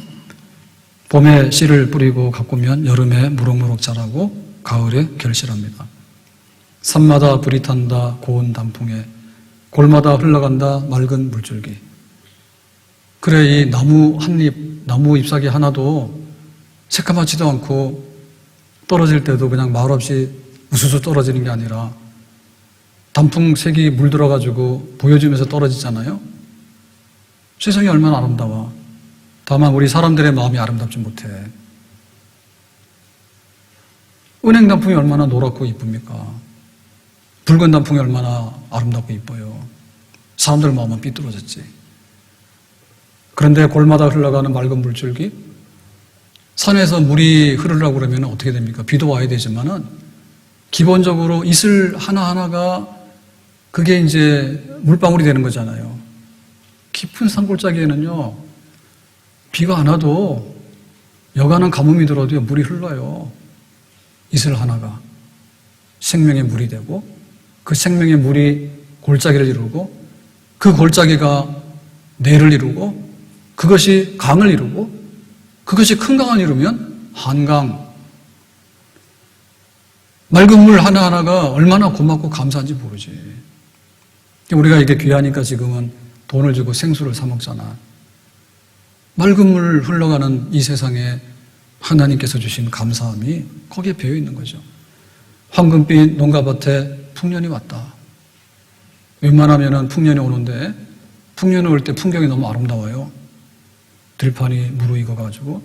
봄에 씨를 뿌리고 가꾸면 여름에 무럭무럭 자라고 가을에 결실합니다. 산마다 불이 탄다 고운 단풍에 골마다 흘러간다 맑은 물줄기. 그래 이 나무 나무 잎사귀 하나도 새까맣지도 않고 떨어질 때도 그냥 말없이 우수수 떨어지는 게 아니라 단풍 색이 물들어가지고 보여주면서 떨어지잖아요. 세상이 얼마나 아름다워. 다만 우리 사람들의 마음이 아름답지 못해. 은행 단풍이 얼마나 노랗고 이쁩니까? 붉은 단풍이 얼마나 아름답고 이뻐요. 사람들 마음은 삐뚤어졌지. 그런데 골마다 흘러가는 맑은 물줄기, 산에서 물이 흐르려고 그러면 어떻게 됩니까? 비도 와야 되지만은 기본적으로 이슬 하나하나가 그게 이제 물방울이 되는 거잖아요. 깊은 산골짜기에는요, 비가 안 와도 여간한 가뭄이 들어도 물이 흘러요. 이슬 하나가 생명의 물이 되고 그 생명의 물이 골짜기를 이루고 그 골짜기가 내를 이루고 그것이 강을 이루고 그것이 큰 강을 이루면 한강. 맑은 물 하나하나가 얼마나 고맙고 감사한지 모르지. 우리가 이게 귀하니까 지금은 돈을 주고 생수를 사 먹잖아. 맑은 물 흘러가는 이 세상에 하나님께서 주신 감사함이 거기에 배어 있는 거죠. 황금빛 농가밭에 풍년이 왔다. 웬만하면 풍년이 오는데 풍년이 올 때 풍경이 너무 아름다워요. 들판이 무르익어가지고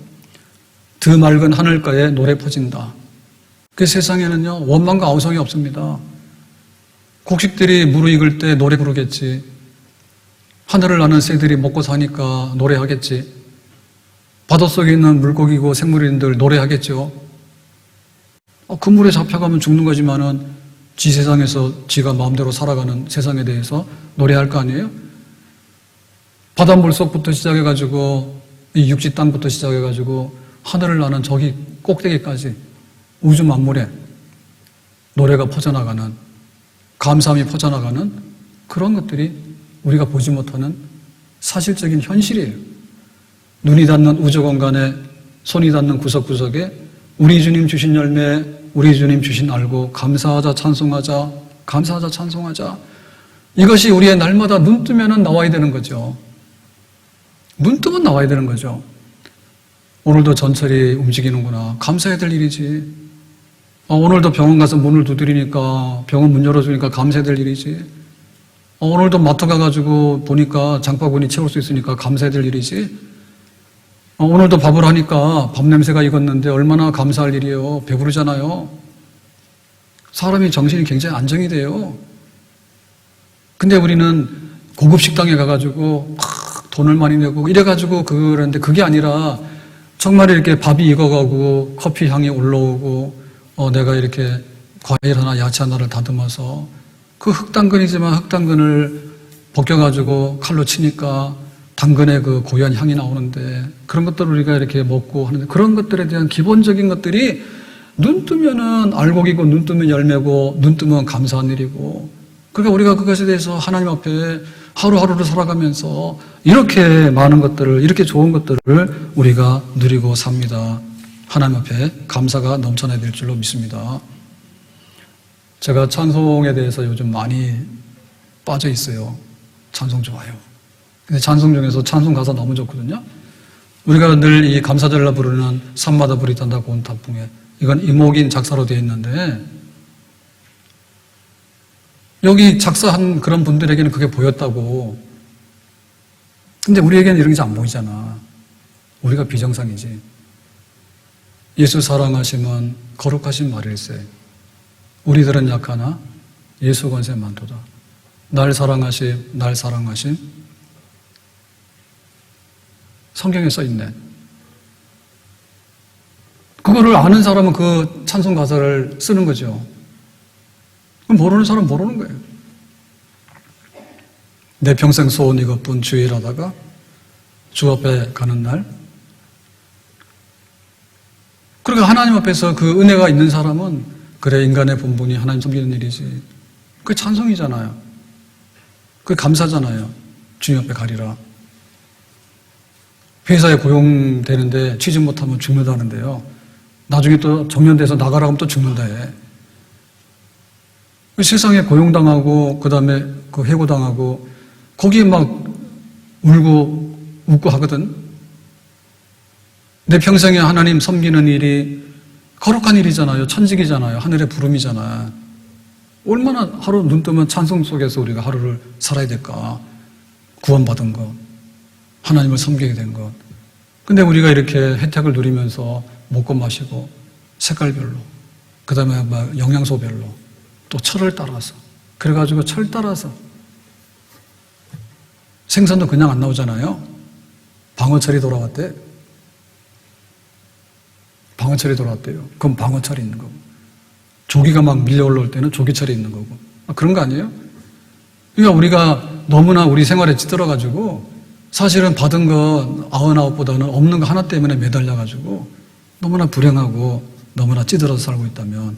드 맑은 하늘가에 노래 퍼진다. 그 세상에는요 원망과 아우성이 없습니다. 곡식들이 무르익을 때 노래 부르겠지. 하늘을 나는 새들이 먹고 사니까 노래하겠지. 바닷속에 있는 물고기고 생물인들 노래하겠죠. 그 물에 잡혀가면 죽는 거지만은 지 세상에서 지가 마음대로 살아가는 세상에 대해서 노래할 거 아니에요? 바닷물 속부터 시작해가지고 이 육지 땅부터 시작해가지고 하늘을 나는 저기 꼭대기까지 우주 만물에 노래가 퍼져나가는 감사함이 퍼져나가는 그런 것들이 우리가 보지 못하는 사실적인 현실이에요. 눈이 닿는 우주 공간에 손이 닿는 구석구석에 우리 주님 주신 열매 우리 주님 주신 알고 감사하자 찬송하자, 감사하자 찬송하자. 이것이 우리의 날마다 눈 뜨면은 나와야 되는 거죠. 눈 뜨면 나와야 되는 거죠. 오늘도 전철이 움직이는구나. 감사해야 될 일이지. 오늘도 병원 가서 문을 두드리니까, 병원 문 열어주니까 감사해야 될 일이지. 오늘도 마트 가가지고 보니까 장바구니 채울 수 있으니까 감사해야 될 일이지. 오늘도 밥을 하니까 밥 냄새가 익었는데 얼마나 감사할 일이에요. 배부르잖아요. 사람이 정신이 굉장히 안정이 돼요. 근데 우리는 고급 식당에 가가지고 막 돈을 많이 내고 이래가지고 그러는데 그게 아니라 정말 이렇게 밥이 익어가고 커피 향이 올라오고 내가 이렇게 과일 하나 야채 하나를 다듬어서 그 흑당근이지만 흑당근을 벗겨가지고 칼로 치니까 당근의 그 고유한 향이 나오는데 그런 것들을 우리가 이렇게 먹고 하는데 그런 것들에 대한 기본적인 것들이 눈 뜨면은 알곡이고 눈 뜨면 열매고 눈 뜨면 감사한 일이고 그러니까 우리가 그것에 대해서 하나님 앞에 하루하루를 살아가면서 이렇게 많은 것들을 이렇게 좋은 것들을 우리가 누리고 삽니다. 하나님 앞에 감사가 넘쳐나야 될 줄로 믿습니다. 제가 찬송에 대해서 요즘 많이 빠져 있어요. 찬송 좋아요. 근데 찬송 중에서 찬송 가사 너무 좋거든요. 우리가 늘 이 감사절날 부르는 산마다 불이 탄다 고운 단풍에 이건 이목인 작사로 되어 있는데 여기 작사한 그런 분들에게는 그게 보였다고. 근데 우리에게는 이런 게 안 보이잖아. 우리가 비정상이지. 예수 사랑하심은 거룩하신 말일세. 우리들은 약하나 예수 권세 많도다. 날 사랑하심, 날 사랑하심. 성경에 써 있네. 그거를 아는 사람은 그 찬송 가사를 쓰는 거죠. 모르는 사람은 모르는 거예요. 내 평생 소원 이것뿐 주일하다가 주 앞에 가는 날. 그러니까 하나님 앞에서 그 은혜가 있는 사람은 그래 인간의 본분이 하나님 섬기는 일이지. 그게 찬송이잖아요. 그게 감사잖아요. 주님 앞에 가리라. 회사에 고용되는데 취직 못하면 죽는다는데요. 나중에 또 정년돼서 나가라 하면 또 죽는다 해. 세상에 고용당하고 그 다음에 그 해고당하고 거기에 막 울고 웃고 하거든. 내 평생에 하나님 섬기는 일이 거룩한 일이잖아요. 천직이잖아요. 하늘의 부름이잖아요. 얼마나 하루 눈 뜨면 찬송 속에서 우리가 하루를 살아야 될까. 구원받은 것, 하나님을 섬기게 된 것. 근데 우리가 이렇게 혜택을 누리면서 먹고 마시고 색깔별로 그 다음에 막 영양소별로 또 철을 따라서 그래가지고 철 따라서 생선도 그냥 안 나오잖아요. 방어철이 돌아왔대. 방어철이 돌아왔대요. 그럼 방어철이 있는 거고 조기가 막 밀려 올라올 때는 조기철이 있는 거고 그런 거 아니에요? 그러니까 우리가 너무나 우리 생활에 찌들어가지고 사실은 받은 거 99보다는 없는 거 하나 때문에 매달려가지고 너무나 불행하고 너무나 찌들어서 살고 있다면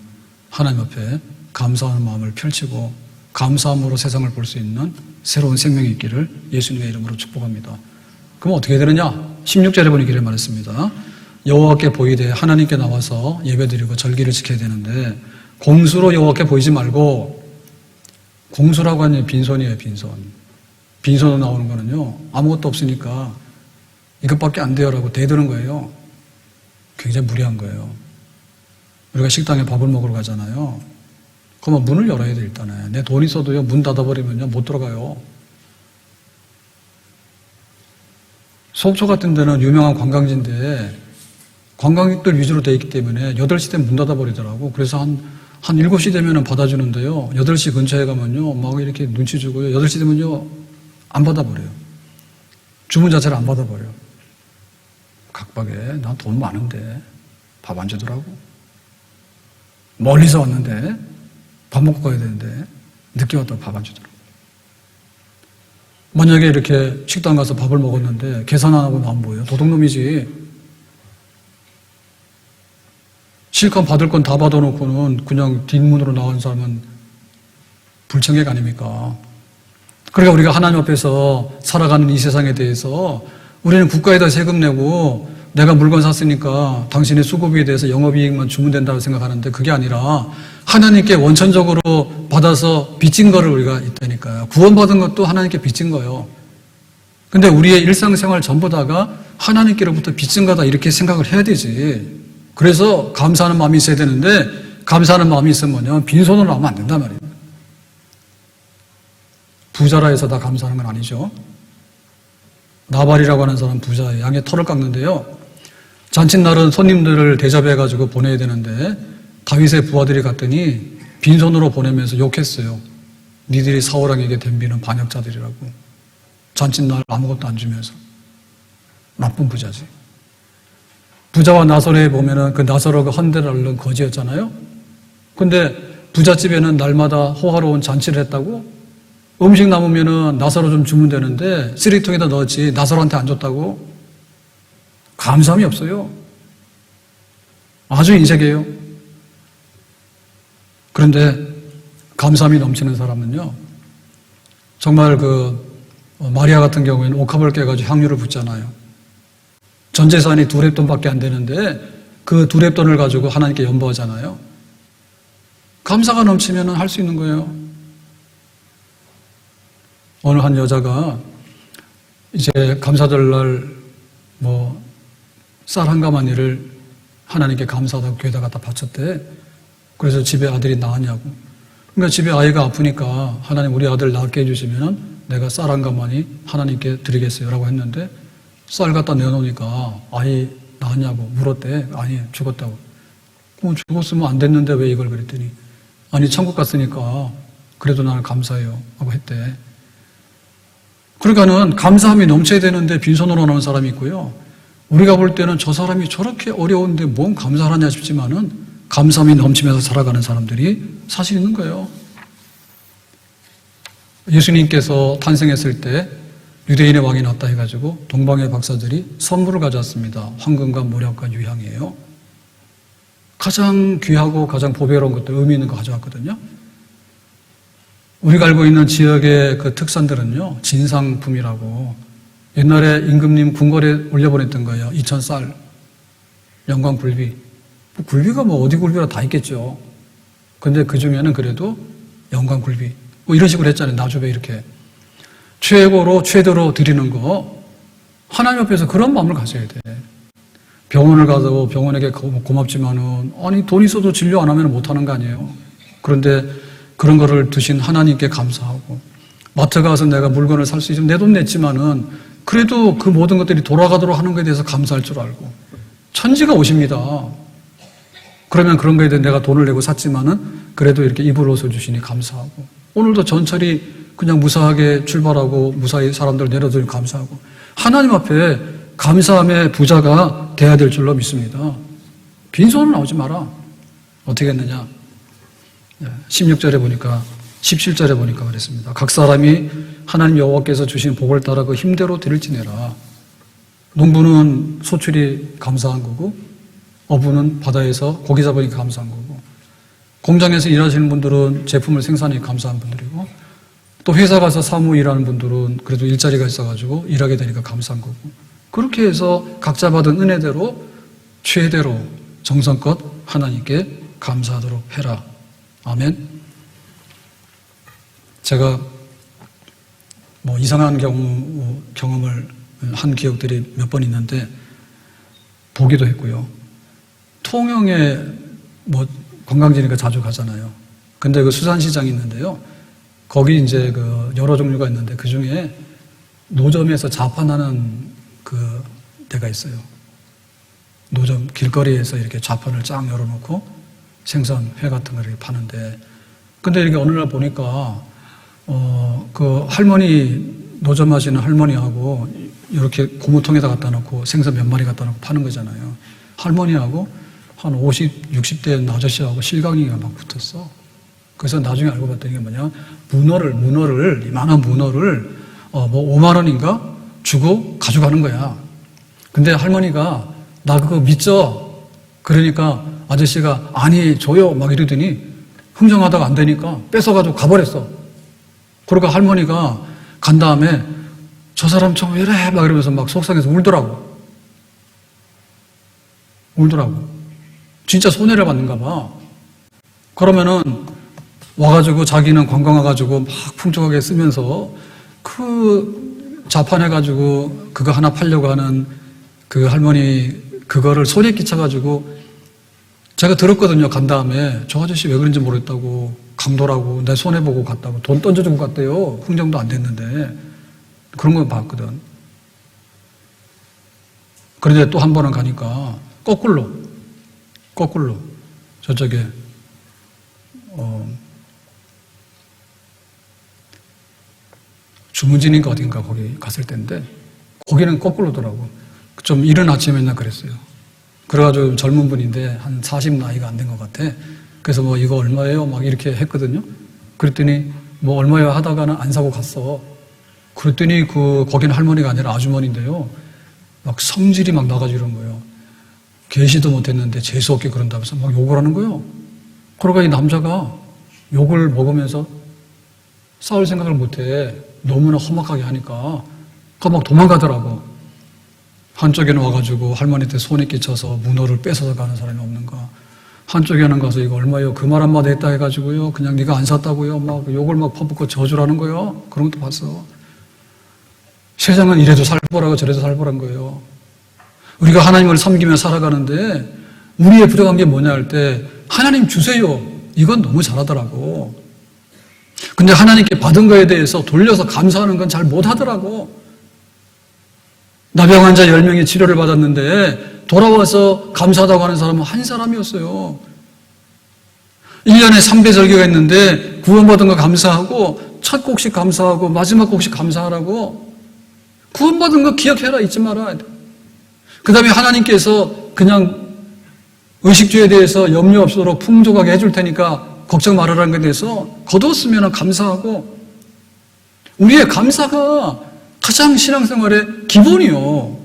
하나님 앞에 감사하는 마음을 펼치고 감사함으로 세상을 볼 수 있는 새로운 생명이 있기를 예수님의 이름으로 축복합니다. 그럼 어떻게 되느냐? 16절에 보니 이렇게 말했습니다. 여호와께 보이되 하나님께 나와서 예배드리고 절기를 지켜야 되는데 공수로 여호와께 보이지 말고 공수라고 하는 빈손이에요. 빈손으로 나오는 거는요. 아무것도 없으니까 이것밖에 안 돼요라고 대드는 거예요. 굉장히 무리한 거예요. 우리가 식당에 밥을 먹으러 가잖아요. 그러면 문을 열어야 돼 일단에. 내 돈 있어도요 문 닫아버리면요 못 들어가요. 속초 같은 데는 유명한 관광지인데 관광객들 위주로 돼 있기 때문에 8시 되면 문 닫아버리더라고. 그래서 한 7시 되면은 받아주는데요. 8시 근처에 가면요 막 이렇게 눈치 주고요. 8시 되면요 안 받아버려요. 주문 자체를 안 받아버려요. 각박에 난 돈 많은데 밥 안 주더라고. 멀리서 왔는데 밥 먹고 가야 되는데 늦게 왔다고 밥 안 주더라고. 만약에 이렇게 식당 가서 밥을 먹었는데 계산 안 하고 나오면 뭐예요? 도둑놈이지. 실컷 받을 건 다 받아놓고는 그냥 뒷문으로 나온 사람은 불청객 아닙니까? 그러니까 우리가 하나님 앞에서 살아가는 이 세상에 대해서 우리는 국가에다 세금 내고 내가 물건 샀으니까 당신의 수고비에 대해서 영업이익만 주면 된다고 생각하는데 그게 아니라 하나님께 원천적으로 받아서 빚진 거를 우리가 있다니까요. 구원받은 것도 하나님께 빚진 거예요. 근데 우리의 일상생활 전부 다가 하나님께로부터 빚진 거다 이렇게 생각을 해야 되지. 그래서 감사하는 마음이 있어야 되는데 감사하는 마음이 있으면 뭐냐? 빈손으로 하면 안 된단 말이에요. 부자라 해서 다 감사하는 건 아니죠. 나발이라고 하는 사람 부자예요. 양의 털을 깎는데요. 잔칫날은 손님들을 대접해가지고 보내야 되는데 다윗의 부하들이 갔더니 빈손으로 보내면서 욕했어요. 니들이 사울왕에게 덤비는 반역자들이라고. 잔칫날 아무것도 안 주면서. 나쁜 부자지. 부자와 나사로에 보면은 그 나사로가 헌대를 앓는 거지였잖아요. 근데 부잣집에는 날마다 호화로운 잔치를 했다고? 음식 남으면은 나사로 좀 주면 되는데 쓰레기통에다 넣었지 나사로한테 안 줬다고? 감사함이 없어요. 아주 인색해요. 그런데 감사함이 넘치는 사람은요, 정말 마리아 같은 경우에는 옥합을 깨가지고 향유를 붓잖아요. 전 재산이 2렙돈밖에 안 되는데 그 2렙돈을 가지고 하나님께 연보하잖아요. 감사가 넘치면 할 수 있는 거예요. 어느 한 여자가 이제 감사절날 쌀 한 가마니를 하나님께 감사하다고 교회에다 갖다 바쳤대. 그래서 집에 아들이 낳았냐고. 그러니까 집에 아이가 아프니까 하나님 우리 아들 낳게 해주시면 내가 쌀 한 가마니 하나님께 드리겠어요 라고 했는데 쌀 갖다 내놓으니까 아이 낳았냐고 물었대. 아니 죽었다고. 죽었으면 안 됐는데 왜 이걸 그랬더니 아니 천국 갔으니까 그래도 나는 감사해요 하고 했대. 그러니까는 감사함이 넘쳐야 되는데 빈손으로 나오는 사람이 있고요. 우리가 볼 때는 저 사람이 저렇게 어려운데 뭔 감사하냐 싶지만은 감사함이 넘치면서 살아가는 사람들이 사실 있는 거예요. 예수님께서 탄생했을 때 유대인의 왕이 났다 해가지고 동방의 박사들이 선물을 가져왔습니다. 황금과 모략과 유향이에요. 가장 귀하고 가장 보배로운 것들, 의미 있는 거 가져왔거든요. 우리가 알고 있는 지역의 그 특산들은요, 진상품이라고 옛날에 임금님 궁궐에 올려보냈던 거예요. 2,000쌀, 영광 굴비. 굴비가 어디 굴비라 다 있겠죠. 근데 그 중에는 그래도 영광 굴비. 이런 식으로 했잖아요. 나주배 이렇게. 최고로, 최대로 드리는 거. 하나님 앞에서 그런 마음을 가져야 돼. 병원을 가도 병원에게 고맙지만은, 아니, 돈 있어도 진료 안 하면 못 하는 거 아니에요. 그런데 그런 거를 두신 하나님께 감사하고, 마트 가서 내가 물건을 살 수 있으면 내 돈 냈지만은, 그래도 그 모든 것들이 돌아가도록 하는 것에 대해서 감사할 줄 알고, 천지가 오십니다. 그러면 그런 거에 대해 내가 돈을 내고 샀지만은, 그래도 이렇게 입을 옷을 주시니 감사하고, 오늘도 전철이 그냥 무사하게 출발하고, 무사히 사람들 내려두니 감사하고, 하나님 앞에 감사함의 부자가 돼야 될 줄로 믿습니다. 빈손으로 나오지 마라. 어떻게 했느냐? 16절에 보니까 17절에 보니까 그랬습니다. 각 사람이 하나님 여호와께서 주신 복을 따라 그 힘대로 드릴지내라. 농부는 소출이 감사한 거고 어부는 바다에서 고기 잡으니까 감사한 거고 공장에서 일하시는 분들은 제품을 생산하니 감사한 분들이고 또 회사 가서 사무 일하는 분들은 그래도 일자리가 있어가지고 일하게 되니까 감사한 거고 그렇게 해서 각자 받은 은혜대로 최대로 정성껏 하나님께 감사하도록 해라. 아멘. 제가 이상한 경험을 한 기억들이 몇 번 있는데 보기도 했고요. 통영에 관광지니까 자주 가잖아요. 근데 그 수산시장이 있는데요. 거기 이제 여러 종류가 있는데 그 중에 노점에서 자판하는 그 데가 있어요. 노점 길거리에서 이렇게 자판을 쫙 열어놓고 생선, 회 같은 걸 이렇게 파는데 근데 이렇게 어느 날 보니까 그 할머니 노점 하시는 할머니하고 이렇게 고무통에다 갖다 놓고 생선 몇 마리 갖다 놓고 파는 거잖아요. 할머니하고 한 50, 60대 아저씨하고 실강이가 막 붙었어. 그래서 나중에 알고 봤더니 이게 문어를 이만한 문어를 5만 원인가 주고 가져가는 거야. 근데 할머니가 나 그거 믿죠? 그러니까 아저씨가 아니 줘요 막 이러더니 흥정하다가 안 되니까 뺏어가지고 가버렸어. 그러니까 할머니가 간 다음에 저 사람 저 왜 이래 막 이러면서 막 속상해서 울더라고. 울더라고. 진짜 손해를 받는가 봐. 그러면은 와가지고 자기는 관광 와가지고 막 풍족하게 쓰면서 그 자판해가지고 그거 하나 팔려고 하는 그 할머니 그거를 손에 끼쳐가지고 제가 들었거든요. 간 다음에 저 아저씨 왜 그런지 모르겠다고 강도라고 내 손해보고 갔다고 돈 던져주고 갔대요. 흥정도 안 됐는데 그런 거 봤거든. 그런데 또 한 번은 가니까 거꾸로 저쪽에 주문진인가 어딘가 거기 갔을 때인데 거기는 거꾸로더라고. 좀 이른 아침에나 그랬어요. 그래가지고 젊은 분인데 한 40 나이가 안 된 것 같아. 그래서 뭐 이거 얼마예요? 막 이렇게 했거든요. 그랬더니 뭐 얼마예요 하다가는 안 사고 갔어. 그랬더니 거기는 할머니가 아니라 아주머니인데요. 막 성질이 막 나가지고 이런 거예요. 계시도 못했는데 재수없게 그런다면서 막 욕을 하는 거예요. 그러니까 이 남자가 욕을 먹으면서 싸울 생각을 못해. 너무나 험악하게 하니까. 그러니까 막 도망가더라고. 한쪽에는 와가지고 할머니한테 손에 끼쳐서 문어를 뺏어서 가는 사람이 없는가. 한쪽에는 가서 이거 얼마요? 그 말 한마디 했다 해가지고요. 그냥 네가 안 샀다고요. 막 욕을 막 퍼붓고 저주라는 거예요. 그런 것도 봤어. 세상은 이래도 살보라고 저래도 살보란 거예요. 우리가 하나님을 섬기며 살아가는데 우리의 부족한 게 뭐냐 할 때 하나님 주세요. 이건 너무 잘하더라고. 근데 하나님께 받은 거에 대해서 돌려서 감사하는 건 잘 못하더라고. 나병 환자 10명이 치료를 받았는데 돌아와서 감사하다고 하는 사람은 한 사람이었어요. 1년에 3배 절기가 있는데 구원받은 거 감사하고 첫 곡씩 감사하고 마지막 곡씩 감사하라고. 구원받은 거 기억해라, 잊지 마라. 그 다음에 하나님께서 그냥 의식주에 대해서 염려 없도록 풍족하게 해줄 테니까 걱정 말아라는 것에 대해서 거두었으면 감사하고. 우리의 감사가 가장 신앙생활의 기본이요.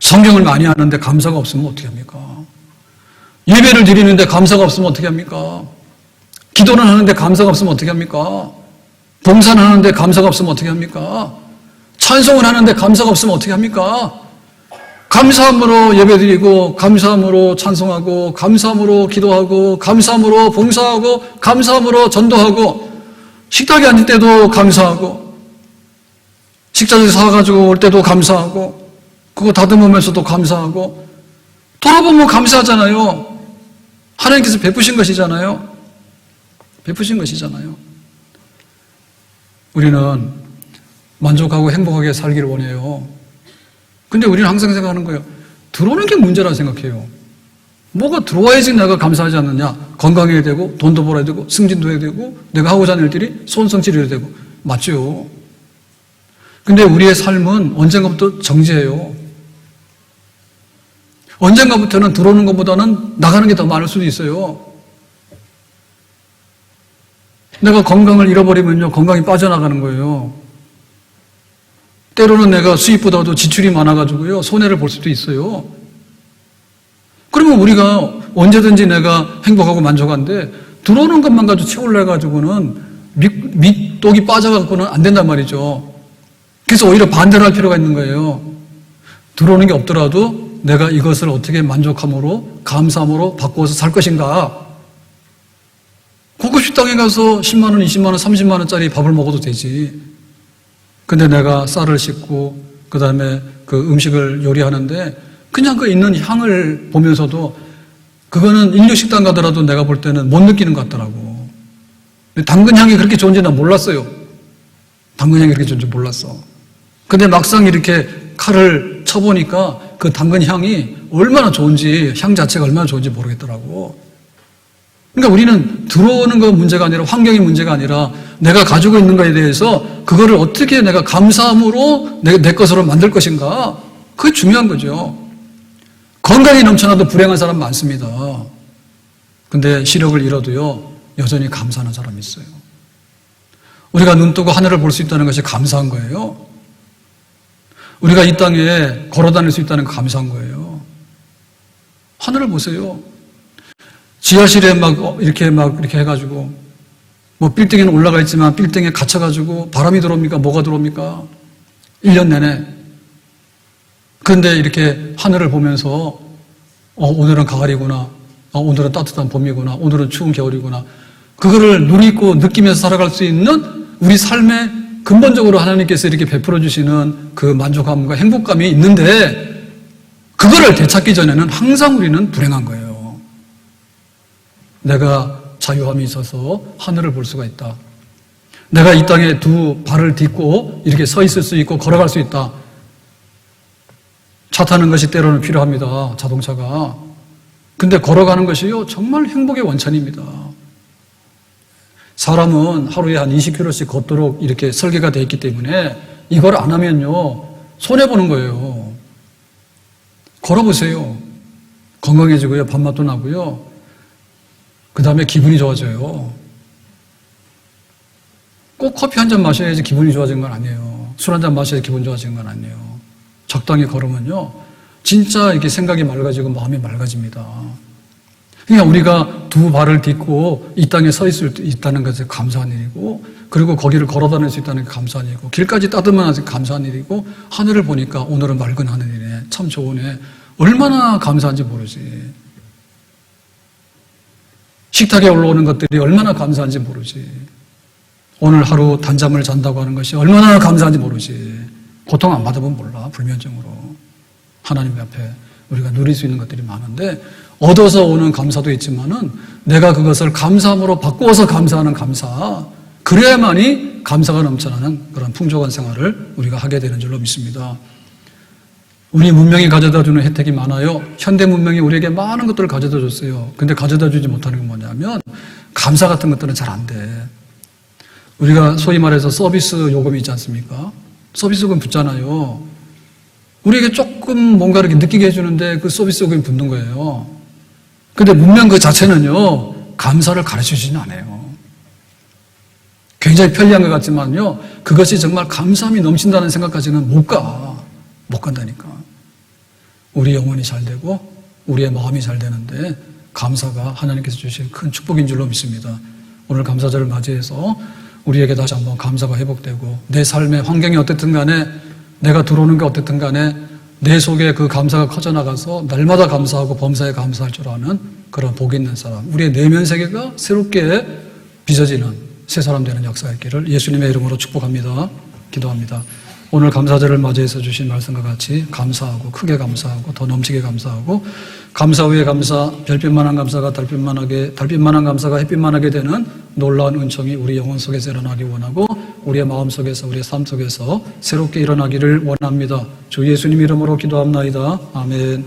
성경을 많이 하는데 감사가 없으면 어떻게 합니까? 예배를 드리는데 감사가 없으면 어떻게 합니까? 기도는 하는데 감사가 없으면 어떻게 합니까? 봉사는 하는데 감사가 없으면 어떻게 합니까? 찬송을 하는데 감사가 없으면 어떻게 합니까? 감사함으로 예배드리고 감사함으로 찬송하고 감사함으로 기도하고 감사함으로 봉사하고 감사함으로 전도하고 식탁에 앉을 때도 감사하고 식자재 사가지고 올 때도 감사하고 그거 다듬으면서도 감사하고 돌아보면 감사하잖아요. 하나님께서 베푸신 것이잖아요. 베푸신 것이잖아요. 우리는 만족하고 행복하게 살기를 원해요. 근데 우리는 항상 생각하는 거예요. 들어오는 게 문제라 생각해요. 뭐가 들어와야지 내가 감사하지 않느냐. 건강해야 되고 돈도 벌어야 되고 승진도 해야 되고 내가 하고자 하는 일들이 손성치려야 되고. 맞죠. 근데 우리의 삶은 언젠가부터 정지해요. 언젠가부터는 들어오는 것보다는 나가는 게 더 많을 수도 있어요. 내가 건강을 잃어버리면요, 건강이 빠져나가는 거예요. 때로는 내가 수입보다도 지출이 많아가지고요, 손해를 볼 수도 있어요. 그러면 우리가 언제든지 내가 행복하고 만족한데 들어오는 것만 가지고 채우려 해가지고는 밑독이 빠져갖고는 안 된단 말이죠. 그래서 오히려 반대로 할 필요가 있는 거예요. 들어오는 게 없더라도 내가 이것을 어떻게 만족함으로 감사함으로 바꾸어서 살 것인가. 고급 식당에 가서 10만 원, 20만 원, 30만 원짜리 밥을 먹어도 되지. 근데 내가 쌀을 씻고 그 다음에 그 음식을 요리하는데 그냥 그 있는 향을 보면서도 그거는 인류 식당 가더라도 내가 볼 때는 못 느끼는 것 같더라고. 근데 당근 향이 그렇게 좋은지 난 몰랐어요. 당근 향이 그렇게 좋은지 몰랐어. 근데 막상 이렇게 칼을 쳐보니까 그 당근 향이 얼마나 좋은지, 향 자체가 얼마나 좋은지 모르겠더라고. 그러니까 우리는 들어오는 거 문제가 아니라 환경이 문제가 아니라 내가 가지고 있는 거에 대해서 그거를 어떻게 내가 감사함으로 내 것으로 만들 것인가. 그게 중요한 거죠. 건강이 넘쳐나도 불행한 사람 많습니다. 근데 시력을 잃어도요, 여전히 감사하는 사람이 있어요. 우리가 눈 뜨고 하늘을 볼 수 있다는 것이 감사한 거예요. 우리가 이 땅에 걸어 다닐 수 있다는 거 감사한 거예요. 하늘을 보세요. 지하실에 이렇게 해가지고, 뭐 빌딩에는 올라가 있지만 빌딩에 갇혀가지고 바람이 들어옵니까? 뭐가 들어옵니까? 1년 내내. 그런데 이렇게 하늘을 보면서 오늘은 가을이구나. 오늘은 따뜻한 봄이구나. 오늘은 추운 겨울이구나. 그거를 누리고 느끼면서 살아갈 수 있는 우리 삶에 근본적으로 하나님께서 이렇게 베풀어 주시는 그 만족감과 행복감이 있는데 그거를 되찾기 전에는 항상 우리는 불행한 거예요. 내가 자유함이 있어서 하늘을 볼 수가 있다. 내가 이 땅에 두 발을 딛고 이렇게 서 있을 수 있고 걸어갈 수 있다. 차 타는 것이 때로는 필요합니다. 자동차가. 근데 걸어가는 것이요 정말 행복의 원천입니다. 사람은 하루에 한 20km씩 걷도록 이렇게 설계가 되어 있기 때문에 이걸 안 하면요 손해보는 거예요. 걸어보세요. 건강해지고요. 밥맛도 나고요. 그 다음에 기분이 좋아져요. 꼭 커피 한 잔 마셔야지 기분이 좋아지는 건 아니에요. 술 한 잔 마셔야 기분 좋아지는 건 아니에요. 적당히 걸으면요 진짜 이렇게 생각이 맑아지고 마음이 맑아집니다. 그러니까 우리가 두 발을 딛고 이 땅에 서 있을 수 있다는 것은 감사한 일이고, 그리고 거기를 걸어 다닐 수 있다는 게 감사한 일이고, 길까지 따뜻한 것이 감사한 일이고, 하늘을 보니까 오늘은 맑은 하늘이네, 참 좋으네, 얼마나 감사한지 모르지. 식탁에 올라오는 것들이 얼마나 감사한지 모르지. 오늘 하루 단잠을 잔다고 하는 것이 얼마나 감사한지 모르지. 고통 안 받으면 몰라. 불면증으로 하나님 앞에 우리가 누릴 수 있는 것들이 많은데, 얻어서 오는 감사도 있지만은 내가 그것을 감사함으로 바꾸어서 감사하는 감사, 그래야만이 감사가 넘쳐나는 그런 풍족한 생활을 우리가 하게 되는 줄로 믿습니다. 우리 문명이 가져다 주는 혜택이 많아요. 현대 문명이 우리에게 많은 것들을 가져다 줬어요. 근데 가져다 주지 못하는 건 뭐냐면 감사 같은 것들은 잘 안 돼. 우리가 소위 말해서 서비스 요금이 있지 않습니까? 서비스 요금 붙잖아요. 우리에게 조금 뭔가 이렇게 느끼게 해주는데 그 서비스 요금이 붙는 거예요. 근데 문명 그 자체는요 감사를 가르쳐주지는 않아요. 굉장히 편리한 것 같지만요 그것이 정말 감사함이 넘친다는 생각까지는 못 간다니까. 우리 영혼이 잘 되고 우리의 마음이 잘 되는데 감사가 하나님께서 주신 큰 축복인 줄로 믿습니다. 오늘 감사절을 맞이해서 우리에게 다시 한번 감사가 회복되고, 내 삶의 환경이 어떻든 간에, 내가 들어오는 게 어떻든 간에 내 속에 그 감사가 커져나가서 날마다 감사하고 범사에 감사할 줄 아는 그런 복 있는 사람, 우리의 내면 세계가 새롭게 빚어지는 새 사람 되는 역사가 있기를 예수님의 이름으로 축복합니다. 기도합니다. 오늘 감사절을 맞이해서 주신 말씀과 같이 감사하고, 크게 감사하고, 더 넘치게 감사하고, 감사 후에 감사, 별빛만한 감사가 달빛만한 감사가 햇빛만하게 되는 놀라운 은총이 우리 영혼 속에서 일어나기 원하고, 우리의 마음 속에서, 우리의 삶 속에서 새롭게 일어나기를 원합니다. 주 예수님 이름으로 기도합나이다. 아멘.